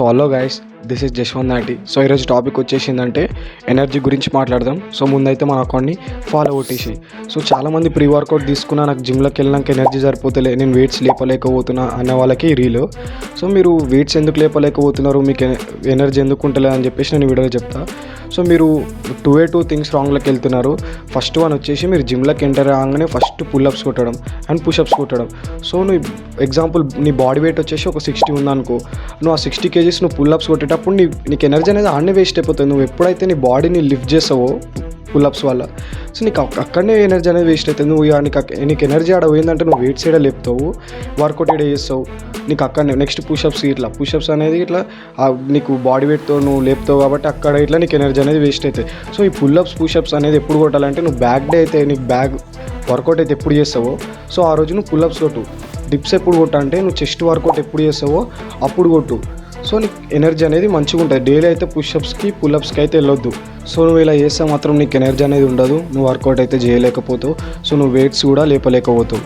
So hello guys, this is Jashwanth Nati. So ఈరోజు topic వచ్చేసిందంటే energy గురించి మాట్లాడదాం. సో ముందైతే మన అకౌంట్ని ఫాలో కొట్టేసి. సో చాలామంది ప్రీ వర్కౌట్ తీసుకున్నా, నాకు జిమ్లోకి వెళ్ళినాక ఎనర్జీ సరిపోతలే, నేను వెయిట్స్ లేపలేకపోతున్నా అనే వాళ్ళకి ఈ రీలు. సో మీరు వెయిట్స్ ఎందుకు లేపలేకపోతున్నారు, మీకు ఎనర్జీ ఎందుకు ఉంటలేదు అని చెప్పేసి నేను వీడియోలో చెప్తా. సో మీరు టూ థింగ్స్ రాంగ్లోకి వెళ్తున్నారు. ఫస్ట్ వన్ వచ్చేసి, మీరు జిమ్లోకి ఎంటర్ కాగానే ఫస్ట్ పుల్అప్స్ కొట్టడం అండ్ పుషప్స్ కొట్టడం. సో నువ్వు ఎగ్జాంపుల్ నీ బాడీ వెయిట్ వచ్చేసి ఒక 60 ఉందనుకో, నువ్వు ఆ 60 kgs నువ్వు పుల్అప్స్ కొట్టేటప్పుడు నీకు ఎనర్జీ అనేది ఆడనే వేస్ట్ అయిపోతుంది. నువ్వు ఎప్పుడైతే నీ బాడీని లిఫ్ట్ చేస్తావో పుల్అప్స్ వల్ల, సో నీకు అక్కడనే ఎనర్జీ అనేది వేస్ట్ అవుతుంది. నువ్వు నీకు ఎనర్జీ ఆడ పోయిందంటే నువ్వు వెయిట్ సైడ్ లేపుతావు, వర్కౌట్ ఏడ చేస్తావు, నీకు అక్కడనే నెక్స్ట్ పుషప్స్ అనేది ఇట్లా నీకు బాడీ వెయిట్తో నువ్వు లేపుతావు కాబట్టి అక్కడ ఇట్లా నీకు ఎనర్జీ అనేది వేస్ట్ అవుతుంది. సో ఈ పుషప్స్ అనేది ఎప్పుడు కొట్టాలంటే, నువ్వు బ్యాక్ డే అయితే నీకు వర్కౌట్ అయితే ఎప్పుడు చేస్తావో, సో ఆ రోజు నువ్వు పుల్అప్స్ కొట్టు. డిప్స్ ఎప్పుడు కొట్టంటే, నువ్వు చెస్ట్ వర్కౌట్ ఎప్పుడు చేస్తావో అప్పుడు కొట్టు. సో నీకు ఎనర్జీ అనేది మంచిగా ఉంటుంది. డైలీ అయితే పుల్అప్స్కి అయితే వెళ్ళొద్దు. సో నువ్వు ఇలా చేస్తే మాత్రం నీకు ఎనర్జీ అనేది ఉండదు, నువ్వు వర్కౌట్ అయితే చేయలేకపోతావు. సో నువ్వు వెయిట్స్ కూడా లేపలేకపోతావు.